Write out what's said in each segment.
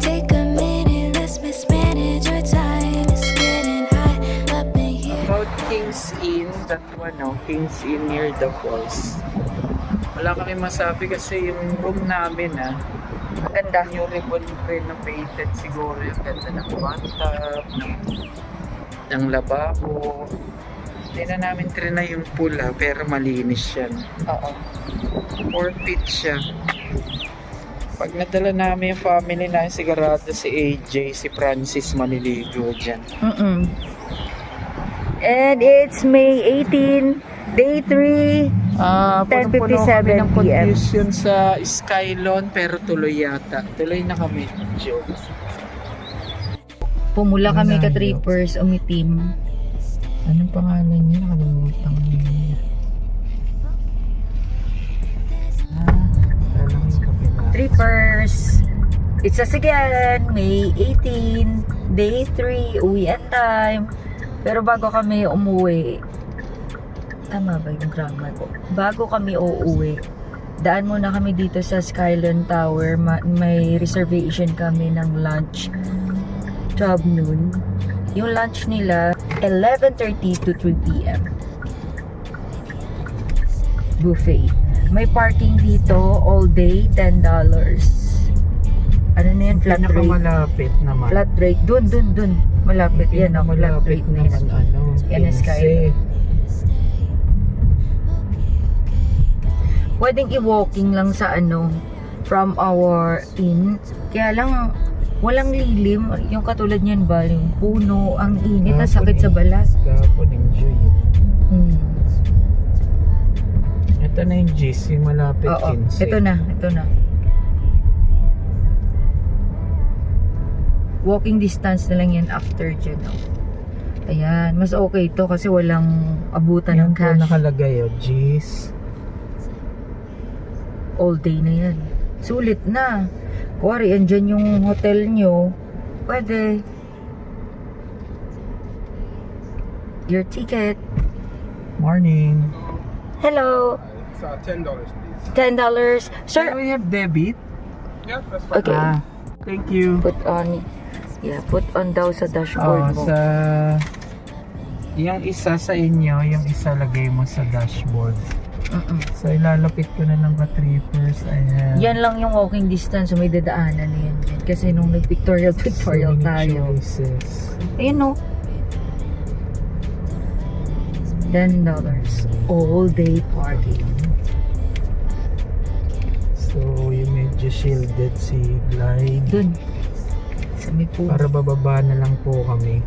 Take a minute, let's mismanage our time. It's getting hot up in here. About King's Inn, that one, no? King's Inn near the falls. Wala kami masabi kasi yung room namin, maganda. Yung renovated siguro. Yung ganda ng bathtub, ng lababo. Hindi na namin trinay yung pool, pero malinis yan. Oo. 4 feet siya. Pag nadala namin yung family na, sigurado si AJ, si Francis maniligo dyan. And it's May 18, day 3. Punong-puno 10:57 kami ng PM. confusion sa Skylon, pero tuloy yata. Tuloy na kami. Joke. Pumula kami ka Malayo. trippers, umitim. Anong pangalan niya? Nakalimutan ko niya. Trippers, it's us again, May 18, day 3, uwian time. Pero bago kami umuwi, tama ba yung grammar ko? Bago kami uuwi, daan muna kami dito sa Skyline Tower. May reservation kami ng lunch, 12 noon. Yung lunch nila, 11:30 to 3 p.m. Buffet. May parking dito all day, $10. Ano na yan? Flat rate. Pinakamalapit naman. Flat rate. Dun. Malapit yan. Flat Pinakamalapit rate na yan. naman, Yan ang 15. Skyline. Pwedeng i-walking lang sa from our inn. Kaya lang, walang lilim. Yung katulad niyan ba, yung puno, ang init, ang sakit sa balat. Gapon, enjoy. Ito na yung GC, malapit Oo, 15. ito na. Walking distance na lang yan after dyan. Ayan, mas okay to kasi walang abutan ng Yan po cash. nakalagay, G's. All day na yan. Sulit na. Kuwari, andyan yung hotel nyo. Pwede. Your ticket. Morning. Hello. $10, please. $10. Sir, Sir, we have debit? Yeah, that's fine. okay. Thank you. Put on daw sa dashboard mo. Yung isa sa inyo, yung isa lagay mo sa dashboard. So, ilalapit ko na lang ka trippers. Ayan. Yan lang yung walking distance. So may dadaanan na yan. Kasi nung nag-pictorial So tayo. many choices. Ayun no. $10. All day parking. So, yung medyo shielded si Glide. Dun. Sa may pool. Para bababa na lang po kami.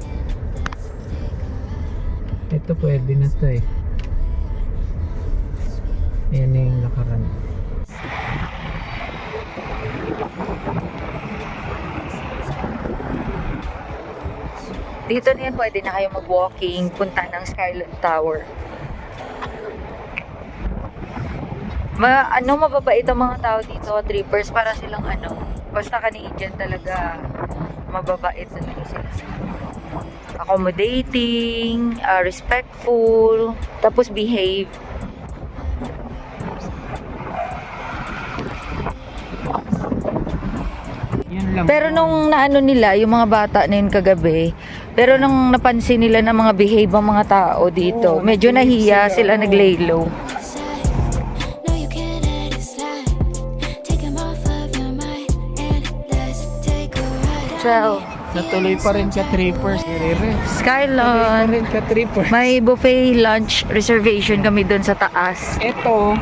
Ito pwede na to eh. Ayan na yung lakaran. Dito na yan, pwede na kayo mag-walking, punta ng Skyline Tower. Mababait ang mga tao dito, trippers, para silang basta Canadian talaga, mababait na sila. Accommodating, respectful, tapos behave. Yan lang. Pero nung nila, yung mga bata na yun kagabi, pero nung napansin nila na mga behave ang mga tao dito, Oo, medyo nahiya sila, oo. nag-lay low. No, you can't let it slide. Take 'em off of your mind and let's take a ride. So, Natuloy pa rin ka trippers. Tuloy pa Skyline. rin ka trippers. May buffet lunch reservation kami doon sa taas. Ito,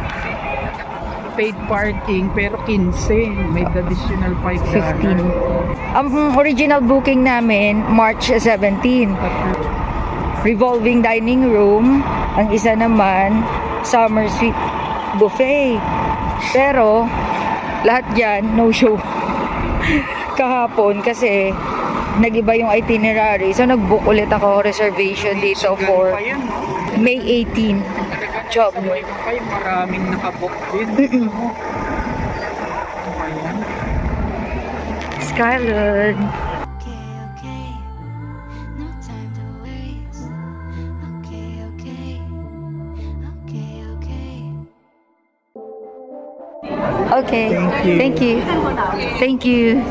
paid parking pero 15. May additional 5 15. Ang original booking namin, March 17. Revolving dining room. Ang isa naman, summer suite buffet. Pero, lahat yan, no show. Kahapon kasi nag-iba yung itinerary. So, nag-book ulit ako reservation dito for May 18. Job. Ay, maraming nakabook din. Ayan. Skyline. Okay, no time to waste. Okay. Okay. Thank you. Thank you.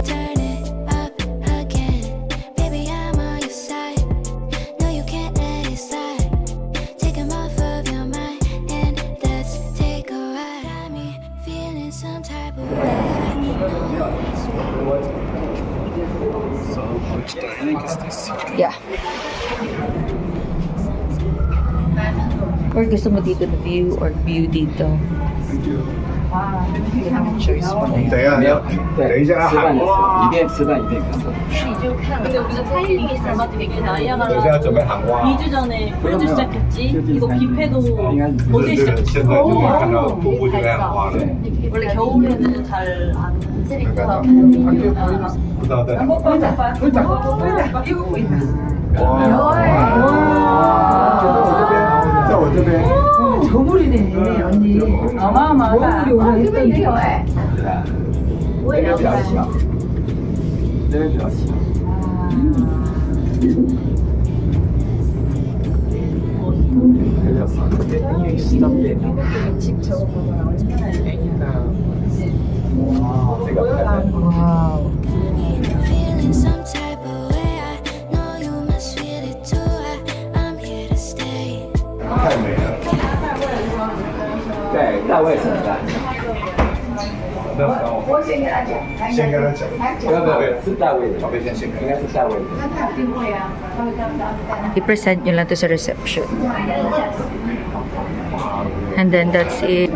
Turn it up again. Baby, I'm on your side. No, you can't let it slide. Take 'em off of your mind and let's take a ride. Got me feeling some type of way. So, which dynamic is this? Yeah. Or gusto mo dito na view or view dito? Choice mo na yun. 等一下要喊哇，一边吃饭一边看。 근데 우리가 타이밍이 잘 맞게 되게 等一 나야가 下准备喊哇。 2주 전에 프로즈 시작했지. 이거 뷔페도 不 어제 是这个，现 시작했어. 在就会看到瀑布就会喊哇了， 원래 겨울에는 잘 안. 不知道在哪。在我这边。 这边比较小，这边比较小。 Pwede nyo i-stop din. Wow. Feeling some type of way. I know you must feel it too. I'm here to stay. 太美了。对，大卫什么的？那我先跟他讲。不要，是大卫的，宝贝先先跟应该是大卫的。 I-present nyo lang to sa reception. And then that's it.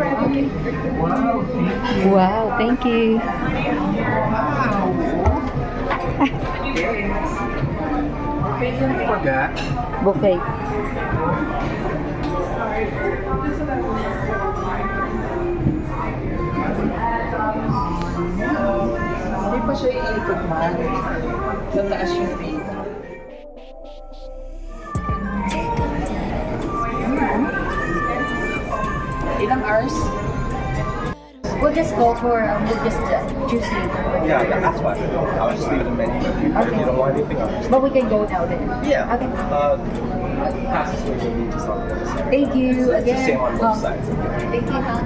Wow, thank you. Pagka, Buffet. hindi pa siya iikot man. Tataas yung pita. Ilang hours? We'll just go for, we'll just choose later. Yeah, yeah, that's fine. I'll just leave the menu. If you don't want anything, I'll just. But we can go now then. Yeah. Okay. Passes will be just on the other side. Thank you It's the again. same on both sides. Thank you, ha.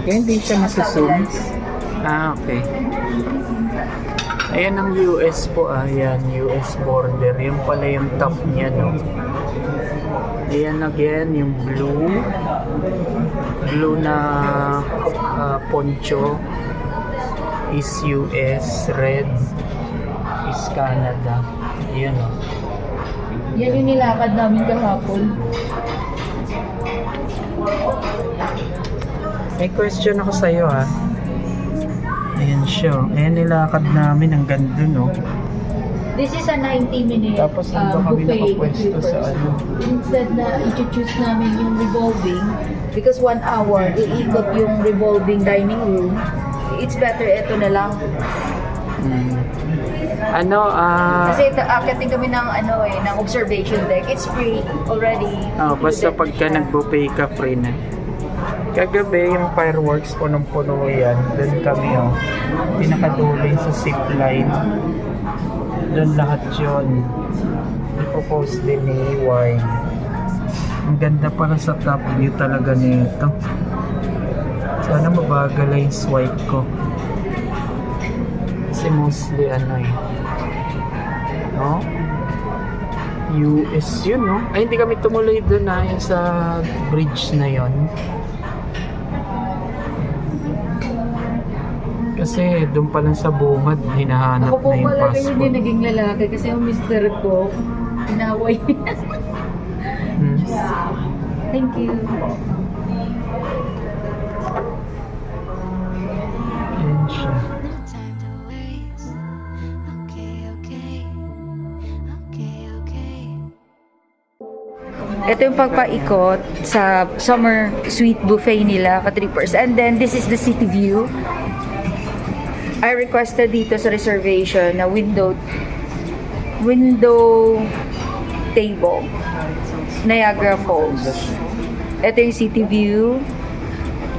Kaya hindi siya masusun. Ah, okay. Ayan ang US po. Ayan, US border. Yung pala yung top niya, no? Ayan again, yung blue. Blue na poncho is US. Red is Canada. Ayan, no? Yan yung nilakad namin kahapon. May question ako sa'yo, ha? Ayan siya. Ayan nilakad namin. Ang ganda, no? This is a 90-minute Tapos nandun kami buffet. nakapwesto sa ano. Instead na i-choose namin yung revolving, because 1 hour, iikot yung revolving dining room, it's better ito na lang. Ano, Kasi akitin kami ng ng observation deck. It's free already. basta pagka nag-buffet ka, free na. Kagabi, yung fireworks, punong-puno yan. Doon kami, pinakadulo sa zipline. Doon lahat yun. Ipopost din ni Wine. Ang ganda pala sa top view talaga nito. Sana mabagal lang yung swipe ko. Kasi mostly no? US yun, no? Ay, hindi kami tumuloy doon yung sa bridge na yun. Kasi doon pa lang sa bungad, hinahanap Ako po na yung pala rin passport. hindi naging lalaki kasi yung mister ko, inaway. Thank you. Yan siya. No time to waste. Okay, okay. Okay, okay. Ito yung pagpaikot sa summer suite buffet nila, ka-trippers. And then, this is the city view. I requested dito sa reservation na window table. Niagara Falls. Ito yung city view.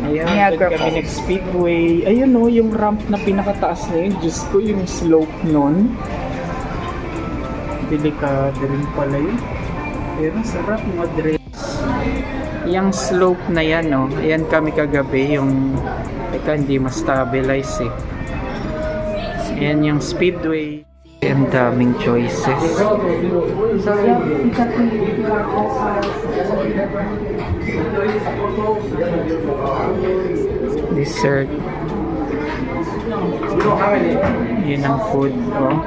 Ayan, Niagara doon kami Falls. nag-speedway. Ayun o, yung ramp na pinakataas na yun. Diyos ko, yung slope nun. Delikado rin pala yun. Pero sarap mga dress. Yung slope na yan o. Ayan kami kagabi. Yung, teka, hindi ma-stabilize eh. Ayan yung speedway. Ang daming choices. Dessert. Yun ang food, oh.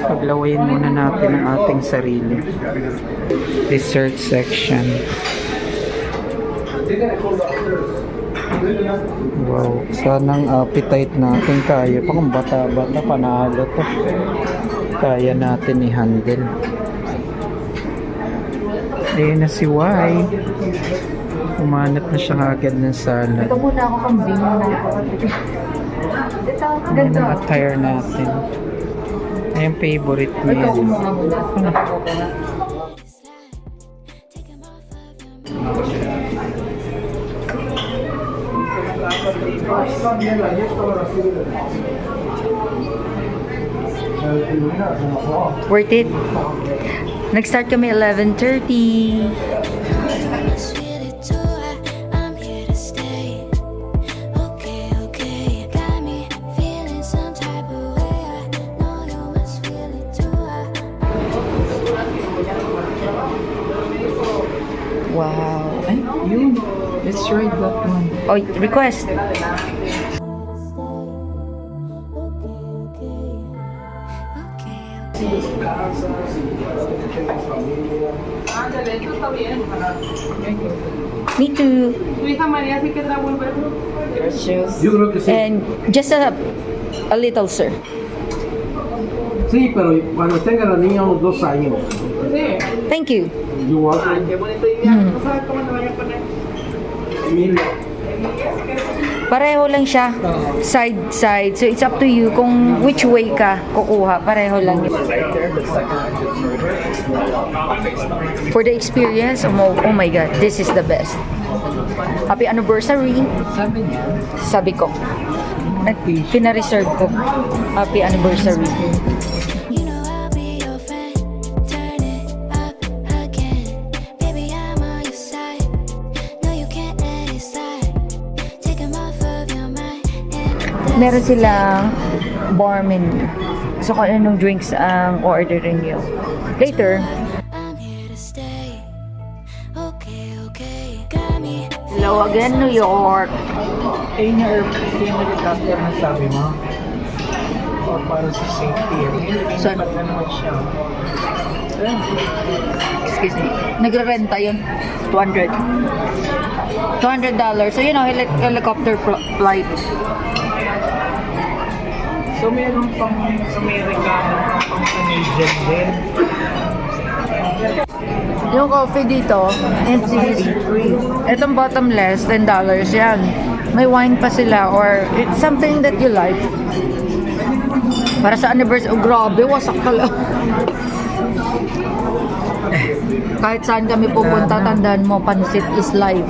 Paglawayin muna natin ang ating sarili. Dessert section. Wow, sanang appetite natin kaya. Pang bata-bata, panalo to. Kaya natin i-handle. Ayun na si Y. Umanap na siya agad ng salad. Ito muna ako kambing. Ito, Ayan ang attire natin. Ayan favorite niya. Ito kumuha muna. Take 'em off of your Worth it. Nag-start kami 11:30. must feel it too. I'm here to stay. Okay, okay. Got me feeling some type of way. I know you must feel it too. Wow. Ay, yun. Let's try that one. Oh, request. Me too. Yo creo que sí. And just a little, sir. Sí, pero cuando tenga la niña unos 2 años. Thank you. You want it? Emilio. Pareho lang siya. Side. So, it's up to you kung which way ka kukuha. Pareho lang yun. For the experience, oh my God, this is the best. Happy anniversary. Sabi niya, Sabi ko. Pina-reserve ko. Happy anniversary. You know I'll be your friend. Turn it up again. Baby, I'm on your side. No, you can't let it slide. Take 'em off of your mind. And Meron silang bar menu. So, kung anong drinks ang ordering nyo. Later, I'm here to stay. Okay, okay. Got me. hello again, New York. eh niya airplane helicopter na sabi mo. O para sa safety. Saan? Ba't na naman siya? Excuse me. Nagre-renta yun. $200. So, helicopter flight. So meron pang Amerikano, pang Canadian din. Yung coffee dito, it's free. Itong bottomless, $10 yan. May wine pa sila or it's something that you like. Para sa anniversary, oh grabe, wasak pala. Kahit saan kami pupunta, tandaan mo, pansit is life.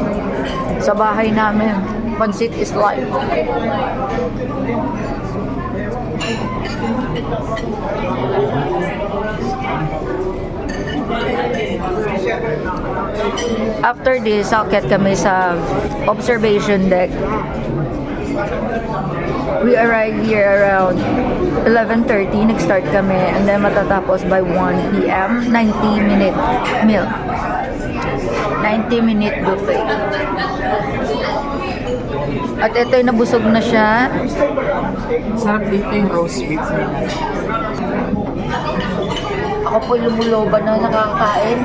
Sa bahay namin, pansit is life. After this, akit kami sa observation deck. We arrived here around 11:30. Nag-start kami and then matatapos by 1 p.m. 90-minute meal. 90-minute buffet. At ito'y nabusog na siya. Sarap dito yung roast beef nila. Ako po'y lumuloban na nakakain.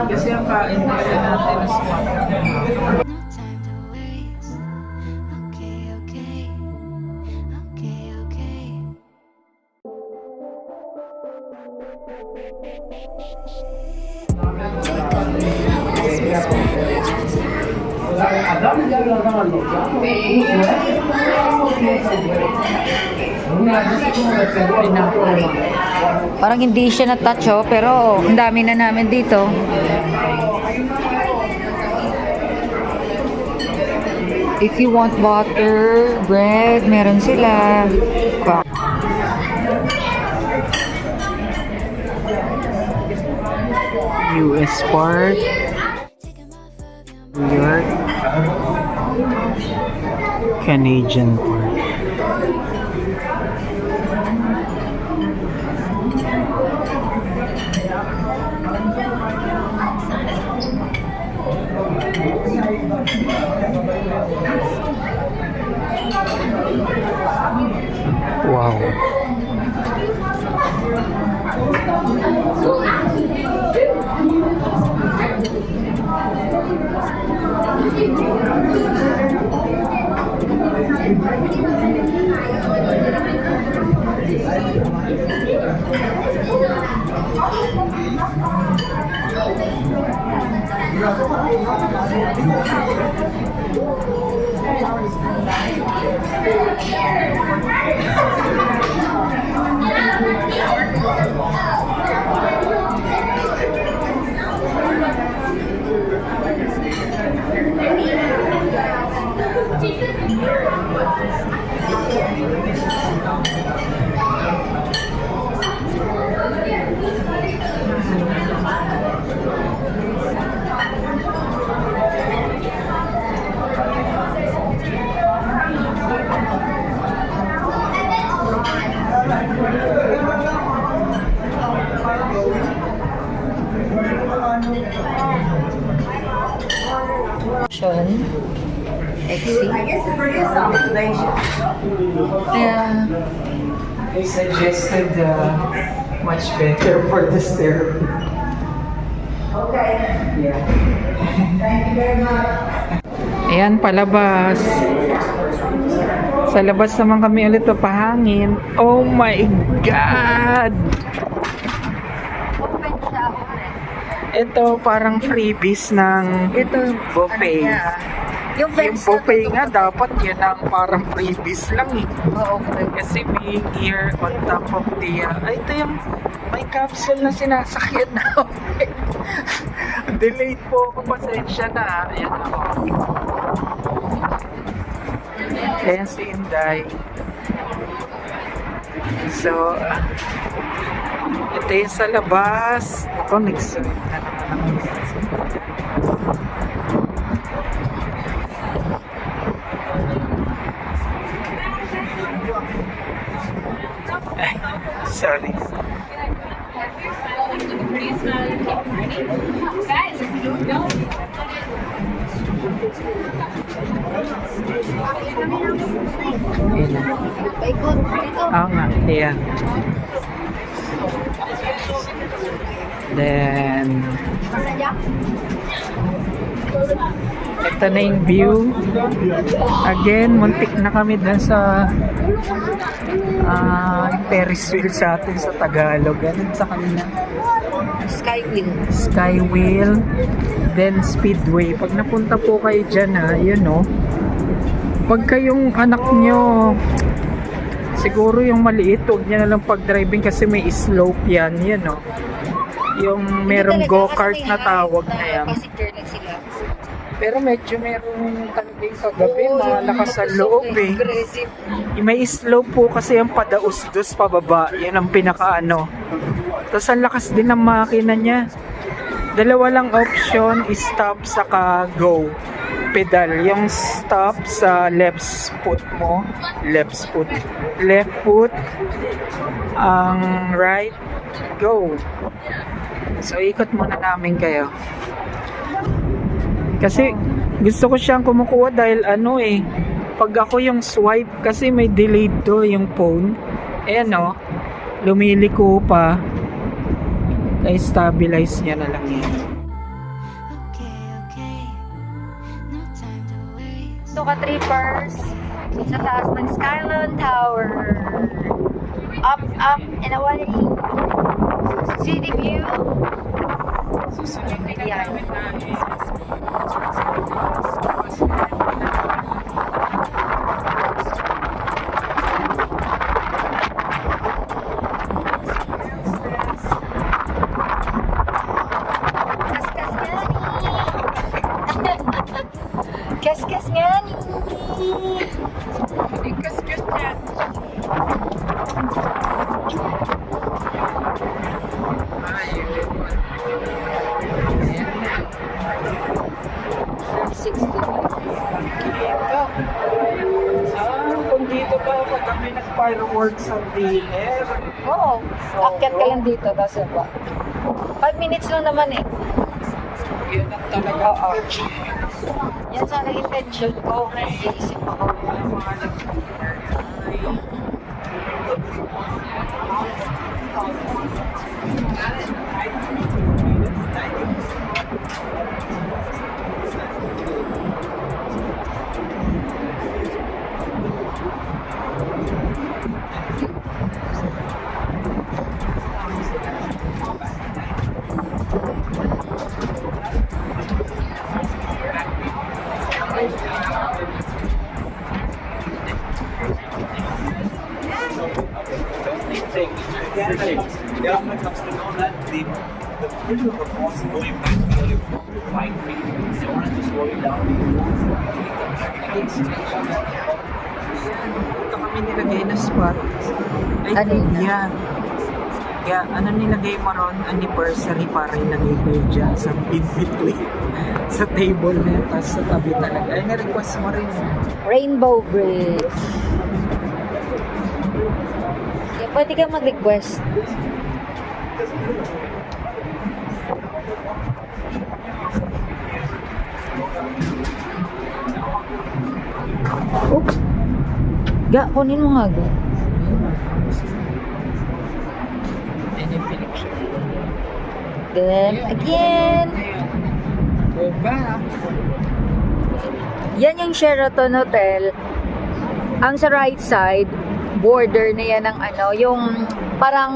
Kasi ang kain na natin is No time to waste. Okay, okay. Okay, okay. Take a minute, let's mismanage your time. Parang hindi siya na-touch oh, pero ang dami na namin dito. If you want butter, bread, meron sila. US Park, New York, Canadian Park. Wow. Yeah. I suggested much better for the stair. Okay. Yeah. Thank you very much. Ayan, palabas. Sa labas naman kami ulit papahangin. Oh my God! Ito parang freebies ng Ito, buffet. ano niya, yung Yung buffet nga, dapat yun ang parang freebies lang eh. Oo, Kasi being here on top of the... ito yung may capsule na sinasakyan namin. Delayed po ako, pasensya na. Ayan ako. Ayan si Inday. So, ito yung sa labas. Ako, nagsulit na naman ako. Ay, sorry. Oo nga, ayan. Then, ito na yung view. Again, muntik na kami dun sa Ferris wheel sa atin sa Tagalog. Ganun sa kanina. Skywheel. Skywheel, then Speedway. Pag napunta po kayo dyan yun pag kayong anak nyo, siguro yung maliit, huwag nyo na lang pag-driving kasi may slope yan, yung merong go-kart na tawag na yan. Passenger lang sila. Pero medyo merong talagang kagabi, malakas sa loob eh. Aggressive. May slope po kasi yung padaus-dus pababa, yan ang pinaka-ano. Tapos ang lakas din ng makina niya. Dalawa lang option, stop saka go. Pedal. Yung stop sa left foot mo. Left foot. Ang right, go. So ikot muna namin kayo. Kasi gusto ko siyang kumukuha dahil pag ako yung swipe, kasi may delayed yung phone. Ayan lumiliko pa. Kaya stabilize niya na lang yan. Okay, no time to waste. Ito ka trippers sa taas ng Skyline Tower. Up and away. City view. Susunod na Yan. namin namin. Kaskas nga ni. Ikas-kas niya. Ayun. Ayan na. 60. Kung dito pa pag kami nag-fireworks sa dinner. Oo. Akyat ka lang dito, tapos ba? 5 minutes lang naman eh. Yun ang talaga. Yan sana intention ko. Nag-iisip ako. The government comes to know that the vision of the force is going back to the 5 feet. They want to slow it down. Ito kami nilagay na spot. I Ano think yun? yan. Kaya ano nilagay mo ron? Anniversary para ilagay ko yun dyan sa in-between. Sa table na yun. Tapos sa tabi talaga. Ay, na-request mo rin. Rainbow Bridge. Okay, pwede ka mag-request. Oops. Ga, kunin mo nga ga. Yan yung picture. Then, again. Go back. Yan yung Sheraton Hotel. Ang sa right side, border na yan ng ano, yung parang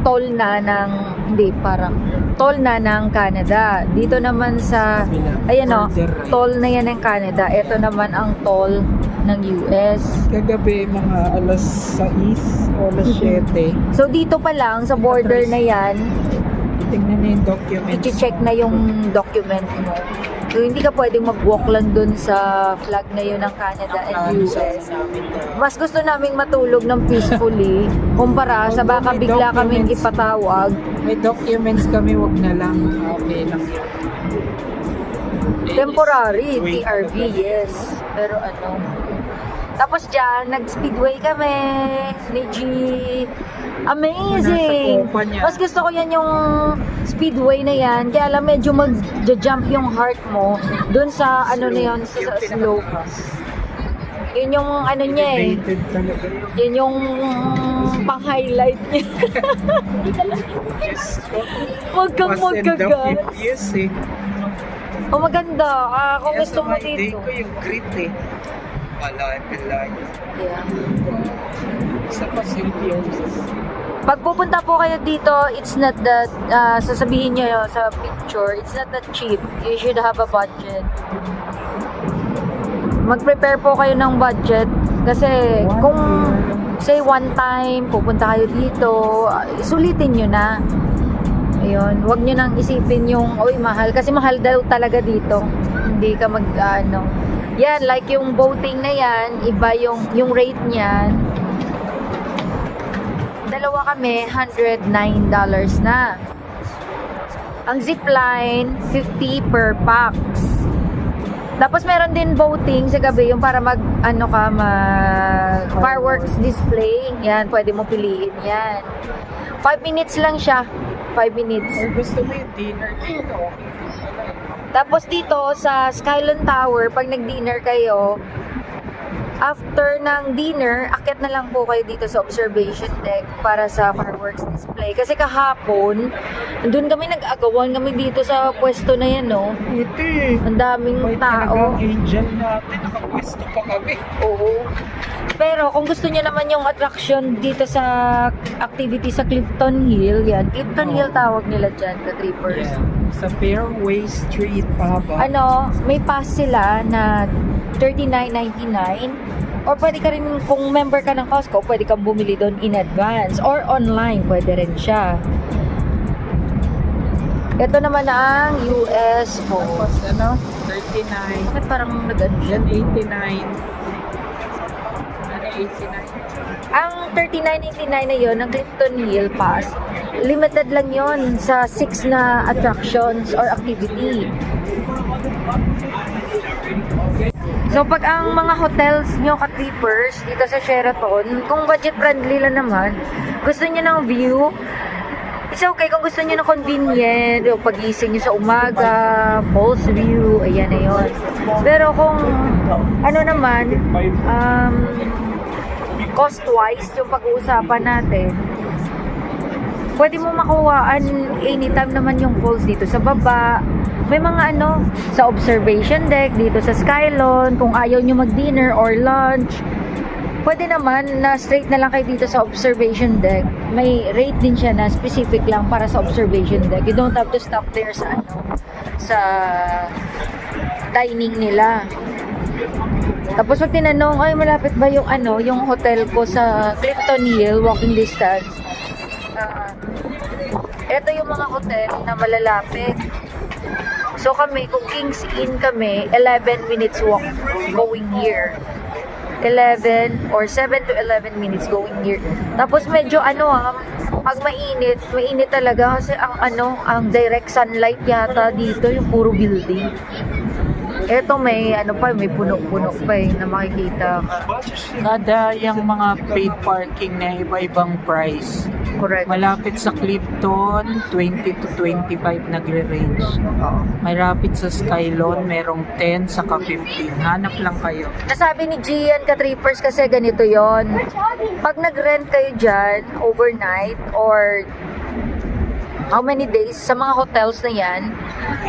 toll na ng, hindi, parang toll na ng Canada. Dito naman sa, ayan o, toll na yan ng Canada. Ito naman ang toll ng US. Kagabi, mga alas 6 o alas 7. So dito pa lang, sa border na yan, Tingnan na yung documents. i-check na yung document mo. So hindi ka pwedeng mag-walk lang dun sa flag na yun ng Canada and US. Mas gusto naming matulog ng peacefully kumpara sa baka May bigla kaming documents. ipatawag. May documents kami, wag na lang. Okay lang yun. Temporary, Wait, TRV, yes. Pero ano. Tapos dyan, nag-speedway kami. Ni G. Amazing! Nasa kumpanya. Mas gusto ko yan yung speedway na yan. Kaya lang medyo mag-jump yung heart mo dun sa ano na yun, sa slope. Yun yung ano niya eh. Elevated talaga yun. Yun yung pang-highlight niya. Huwag kang magkagat. Yes eh. Oh, maganda. Kung Kaya gusto mo sa my day dito. ko yung grit eh. Palay. Yeah. Sa facility offices. Pag pupunta po kayo dito, it's not that, sasabihin nyo sa picture, it's not that cheap. You should have a budget. Mag-prepare po kayo ng budget. Kasi kung, say one time, pupunta kayo dito, sulitin nyo na. Ayun, wag nyo nang isipin yung, oy, mahal. Kasi mahal daw talaga dito. Hindi ka yan, like yung boating na yan, iba yung rate niyan. Dalawa kami, $109 na. Ang zipline, $50 per pax. Tapos meron din boating sa gabi, yung para mag fireworks display. Yan, pwede mo piliin yan. 5 minutes lang siya. 5 minutes. Or gusto mo yung dinner dito, okay. Tapos dito sa Skylon Tower, pag nag-dinner kayo, After ng dinner, akyat na lang po kayo dito sa observation deck para sa fireworks display. Kasi kahapon, doon kami nag-agawan kami dito sa pwesto na yan, no? Ito eh. Ang daming tao. Angel natin, nakapwesto pa kami. Oo. Pero kung gusto niyo naman yung attraction dito sa activity sa Clifton Hill, yan. Clifton Hill tawag nila dyan, ka-trippers. Yeah. Sa Fairway Street pa ba? Ano, may pass sila na $39.99. Or pwede ka rin, kung member ka ng Costco, pwede kang bumili doon in advance. Or online, pwede rin siya. Ito naman ang US Tapos Falls. ano? 39. Bakit parang nag-ano siya? Yan 89. Ano 89? Ang $39.99 na yon ng Clifton Hill Pass, limited lang yon sa 6 na attractions or activity. So pag ang mga hotels nyo ka-trippers dito sa Sheraton, kung budget friendly lang naman, gusto nyo ng view, it's okay kung gusto nyo ng convenient, yung pagising nyo sa umaga, falls view, ayan na yun. Pero kung ano naman, cost-wise yung pag-uusapan natin, pwede mo makuhaan anytime naman yung falls dito sa baba. May mga ano, sa observation deck, dito sa Skylon, kung ayaw nyo mag-dinner or lunch, pwede naman na straight na lang kayo dito sa observation deck. May rate din siya na specific lang para sa observation deck. You don't have to stop there sa ano, sa dining nila. Tapos pag tinanong, ay malapit ba yung ano, yung hotel ko sa Clifton Hill, walking distance. Ito yung mga hotel na malalapit. So kami, kung Kings Inn kami, 11 minutes walk going here. 11 or 7 to 11 minutes going here. Tapos medyo ano pag mainit talaga kasi ang ano, ang direct sunlight yata dito, yung puro building. Eto may ano pa, may puno-puno pa na makikita ka. Kada yung mga paid parking na iba-ibang price. Correct. Malapit sa Clifton, 20 to 25 nagre-range. Malapit sa Skylon, merong 10 saka 15. Hanap lang kayo. Nasabi ni Gian ka-trippers kasi ganito yon. Pag nag-rent kayo dyan, overnight or how many days sa mga hotels na yan,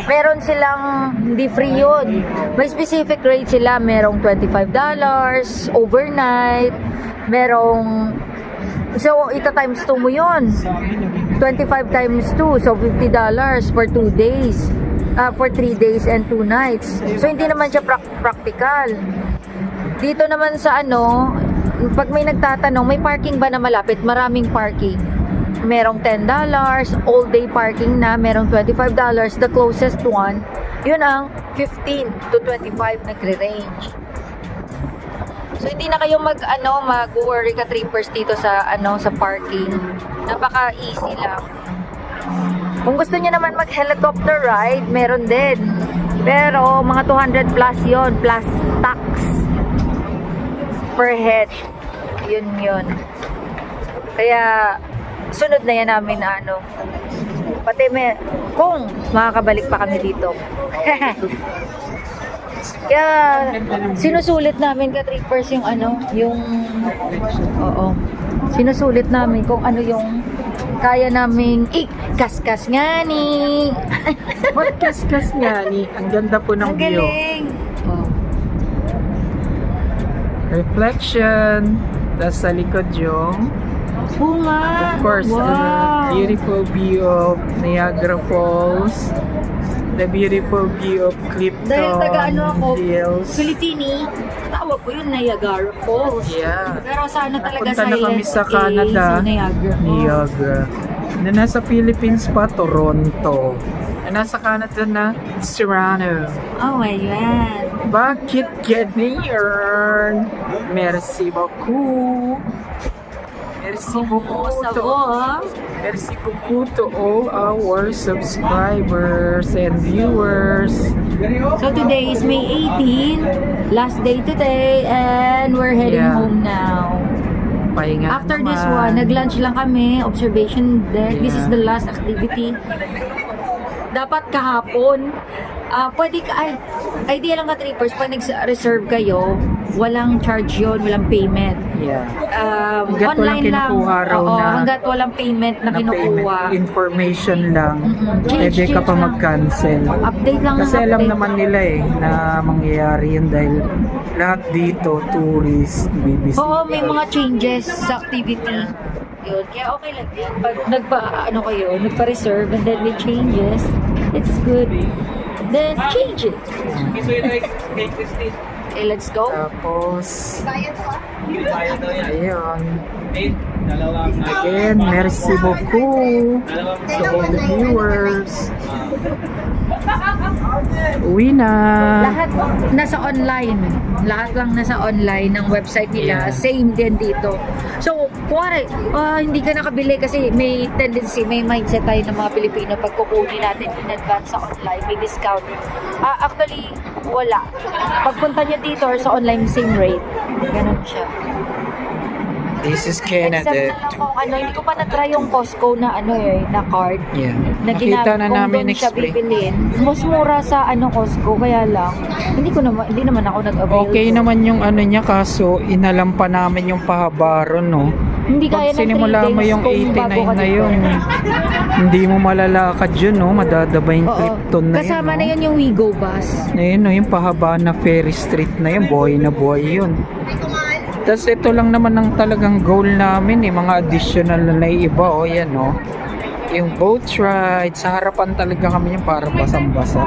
meron silang hindi free yun. May specific rate sila. Merong $25 overnight. Merong, so ita times 2 mo yun. 25 times 2, so $50 for 2 days. For 3 days and 2 nights. So hindi naman siya practical. Dito naman sa ano, pag may nagtatanong, may parking ba na malapit? Maraming parking. Merong $10, all day parking na, merong $25, the closest one, yun ang 15 to 25 nagre-range. So hindi na kayo mag-worry ka trippers dito sa sa parking. Napaka-easy lang. Kung gusto niyo naman mag-helicopter ride, meron din. Pero mga 200 plus yon plus tax per head. Yun. Kaya sunod na yan namin pati kung makakabalik pa kami dito. Kaya sinusulit namin ka-trippers yung sinusulit namin kung ano yung kaya naming kaskas nga ni. What kaskas nga ni? Ang ganda po ng Ang view. galing. Reflection. Tapos sa likod yung Bunga. of course, Wow. beautiful view of Niagara Falls, the beautiful view of Clifton Dahil taga ako, Hills. Filipini, tawag ko yun Niagara Falls. Yeah. Pero sana talaga Napunta na kami sa Canada, sa Niagara Falls. Niagara. Na nasa Philippines pa, Toronto. Na nasa Canada na, Toronto. Oh my God. Bakit ganyan? Merci beaucoup. Merci beaucoup Merci beaucoup to all our subscribers and viewers. So today is May 18, last day today, and we're heading Yeah. home now. Pahinga After naman. this one, nag-lunch lang kami, observation deck. This is the last activity. dapat kahapon. Pwede ka, idea lang ka trippers, pag nag-reserve kayo, walang charge yun, walang payment. Yeah. Hanggat walang Online lang. kinukuha raw Oo, na, hanggat walang payment na kinukuha. payment information lang, Change pwede ka pa lang. mag-cancel. Update lang Kasi ng alam update. naman nila na mangyayari yun dahil lahat dito, tourist, BBC. Oo, may mga changes sa activity. Yun. Kaya okay lang yan. Pag nagpa-reserve and then may changes, it's good. Then change it. Okay, so you guys take this thing. Okay, let's go. Tapos, Yung bayad daw yan. ayun. Eight, dalawang Again, merci beaucoup dalawang sa all the viewers. Uwi na. Lahat nasa online. Lahat lang nasa online ng website nila. Yeah. Same din dito. So, kuwari, hindi ka nakabili kasi may tendency, may mindset tayo ng mga Pilipino pag kukunin natin in advance sa online, may discount. Actually, wala. Pagpunta nyo dito or sa online, same rate. Ganun siya. This is Except Canada. na lang kung hindi ko pa na-try yung Costco na na card. Yeah. Na Nakita na kung namin doon siya explain. bibilin. Mas mura sa Costco, kaya lang. Hindi naman ako nag-avail. Okay doon. naman yung niya, kaso inalam pa namin yung pahaba ron, no? Hindi kaya Pag ng 3 sinimula days mo yung kung bago 89 ka na dito. yun, hindi mo malalakad yun, no? Madadaba yung Oo. Clifton na Kasama yun, na no? yun yung Wigo bus. Ayun, no? Yung pahaba na ferry street na yun, buhay na buhay yun. Tapos ito lang naman ang talagang goal namin, mga additional na iba, yan, no? Yung boat ride, sa harapan talaga kami yung para basang-basa.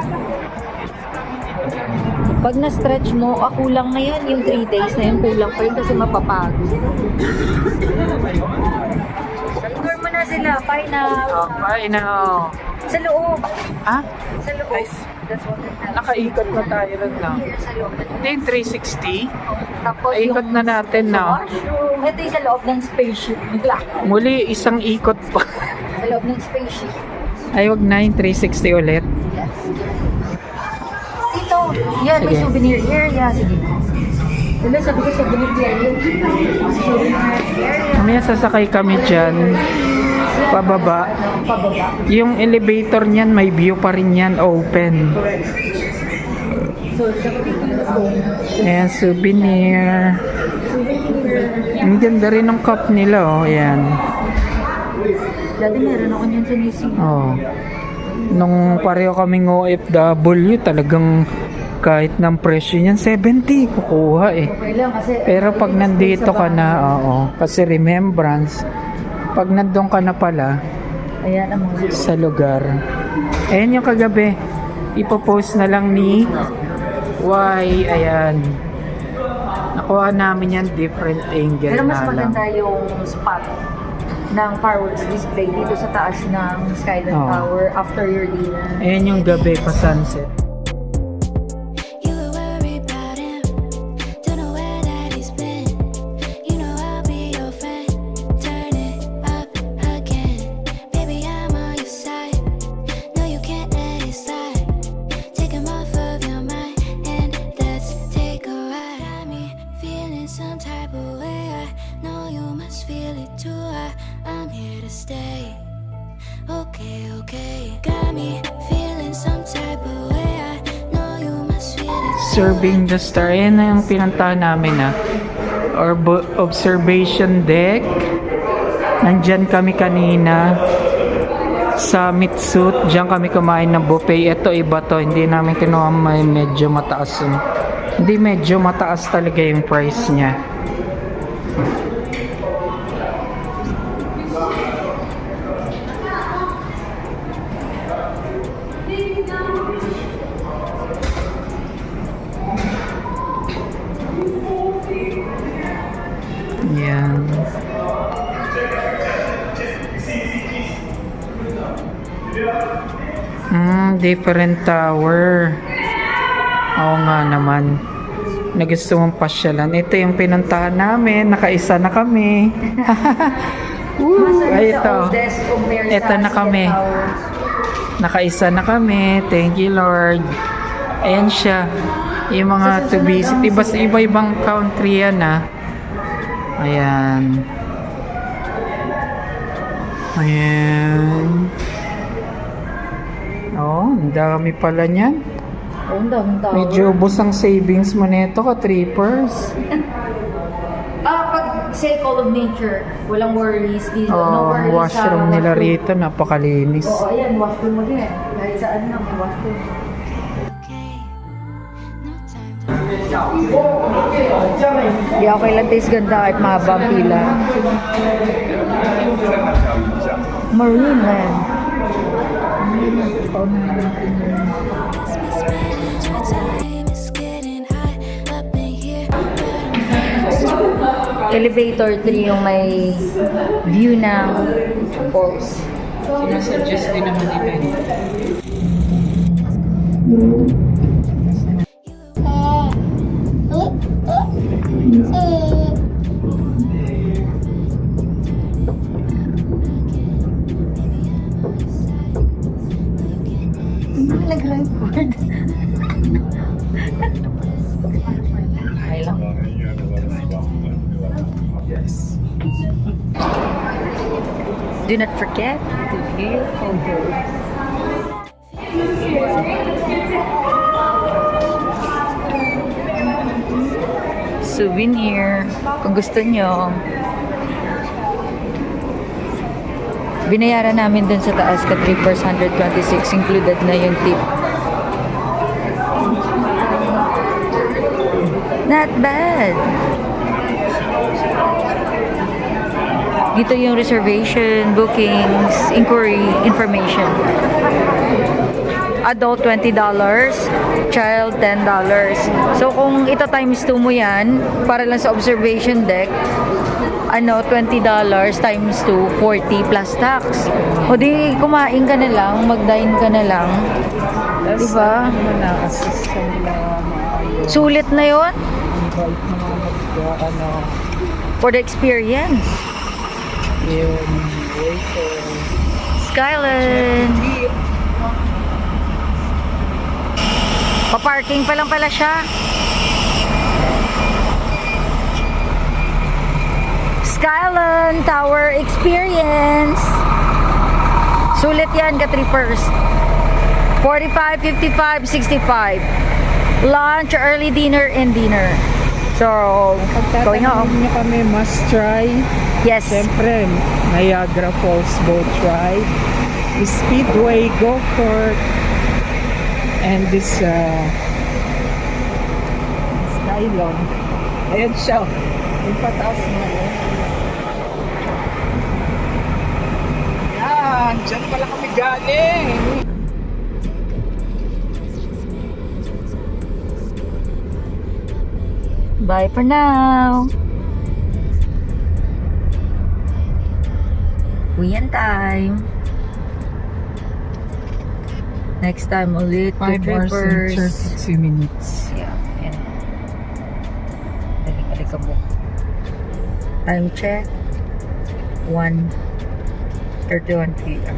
Pag na-stretch mo, kulang na yan. Yung 3 days na yun, kulang pa yun kasi mapapagod. Ignore mo na sila. Bye now. Bye now. Sa loob. Ah? Sa loob. That's what it has. Nakaikot na tayo rin na. Sa loob. Hindi yung 360. Tapos Ikot na natin sa na. washroom. Ito yung sa loob ng spaceship. Bigla. Muli, isang ikot pa. Sa loob ng spaceship. Ay, wag na yung 360 ulit. Yes. Dito. Yan, may Sige. souvenir area. Sige. Wala, sabi ko souvenir area. Souvenir area. Mamaya sasakay kami dyan. Pababa. Pababa. Yung elevator niyan, may view pa rin yan. Open. So, sa Ayan, souvenir. Ang ganda rin ng cup nila, oh. Ayan. dati meron ako niyan sa New Zealand. Oh. Nung pareho kaming OFW, talagang kahit ng presyo niyan, 70 kukuha eh. Okay lang kasi... Pero pag nandito ka na, oo, kasi remembrance, pag nandun ka na pala Ayan ang mga... sa lugar. Ayan yung kagabi. Ipopost na lang ni Y. Ayan. Nakuha namin yan different angle Pero mas na lang. maganda yung spot ng fireworks display dito sa taas ng Skyline Oo. Tower after your dinner. Ayan yung gabi pa sunset. You were worried about him. Don't know where that he's been. You know I'll be your friend. Turn it up again. Baby, I'm on your side. No, you can't let it slide. Take him off of your mind and let's take a ride. Got me feeling some type of way. I know you must feel it too. I'm here to stay. Okay, okay. Got me feeling some type of way. I know you must feel it too. Serving the Star. Ayan na yung pinuntahan namin observation deck. Nandyan kami kanina sa Mitsut. Diyan kami kumain ng buffet. Ito iba to. Hindi namin kinuha, may medyo mataas. Hindi, medyo mataas talaga yung price niya. Yan. Different tower. Oo nga naman. Nagusto mong pasyalan. Ito yung pinuntahan namin. Nakaisa na kami. Woo! Ay, ito. Ito na kami. Nakaisa na kami. Thank you, Lord. Ayan siya. Yung mga to visit. Iba-ibang country yan, Ayan. Ayan. Oh. Ang dami pala niyan. Oh, ang daming tao. Medyo ubos ang savings mo nito ka, trippers. Pag say Call of Nature, walang worries. Dito, no Oh, worries washroom sa nila washroom. rito, napakalinis. Oo, ayan, washroom mo din. Kahit saan na, may washroom. Okay. No time to Di okay lang taste ganda kahit mahaba ang pila. Marine Land. spend your time. It's getting hot up in here, but I'm Elevator 3 yung may view ng falls. Sinasuggest din naman nila. Nag-record. Ay lang. Yes. Do not forget to view your photo. Souvenir. Kung gusto nyo. Binayaran namin dun sa taas ka 3,126. Included na yung tip. Not bad. Dito yung reservation, bookings, inquiry, information. Adult $20, child $10. So kung ito times 2 mo yan, para lang sa observation deck, $20 times 2, 40 plus tax. O di kumain ka na lang, mag-dine ka na lang. Diba? Assist sa nila maayos. Sulit na yon Invite mga for the experience. yung waiter. Skyline. Pa-parking pa lang pala siya. Skyline Tower Experience. Sulit yan, ka-trippers. 45, 55, 65. Lunch, early dinner, and dinner. So, going home. Pagtatanungin niyo kami, must try. Yes. Siyempre, Niagara Falls boat ride, Speedway go-kart, and this Skylon. Ayan siya. Yung pataas na yun. Yan, dyan pala kami galing. Bye for now. Uwian time. Next time ulit. 5 hours and 32 minutes. Yeah. Yan. Alikabok. Time check. 1:31 p.m.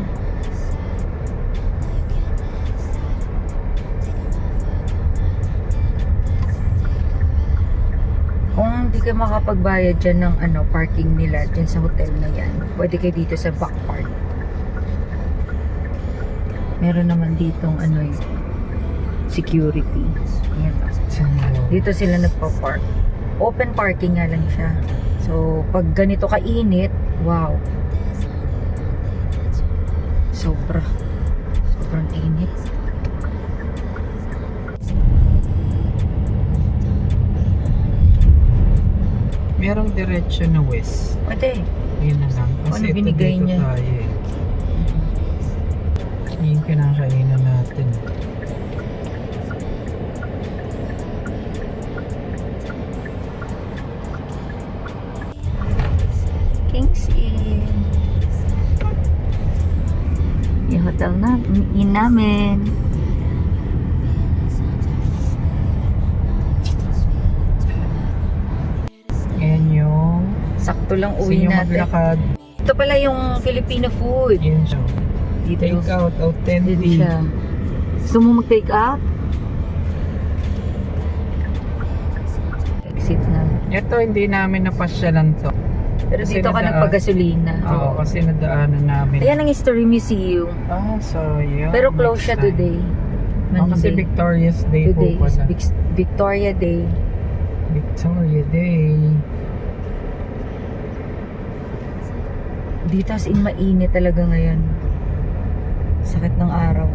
Kung hindi ka makapagbayad dyan ng parking nila dyan sa hotel na yan, pwede kayo dito sa back park. Meron naman ditong security. Ayan. Dito sila nagpa-park. Open parking nga lang siya. So, pag ganito kainit, wow. Sobrang init. Merong diretsyo na west. Pwede. Yun na lang. Ano Kasi ito binigay dito niya? tayo eh. Yung kinakainan natin. Kings Inn. Yung hotel namin. Ayan yung Sakto lang gusto uwi nyo natin. maglakad. Ito pala yung Filipino food. Yun siya. Dito. Take out, Dito authentic. siya. Gusto mo mag-take out? Exit na. Ito hindi namin napasyalan to. Pero Kasi dito ka nadaan- nagpagasolina. Oo, kasi nadaanan namin. Ayan ang History Museum. So yun. Pero close siya next time. today. Kasi Monday. Victoria's Day Today po is pala. Victoria Day. Victoria Day. Dito as in mainit talaga ngayon. Sakit ng araw.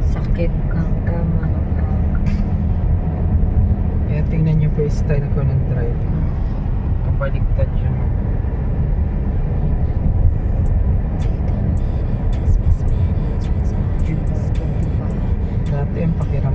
Sakit ng kama ng araw. Kaya tingnan niyo po yung style ko ng drive. Kabaliktad siya. Dati ang pakiramdam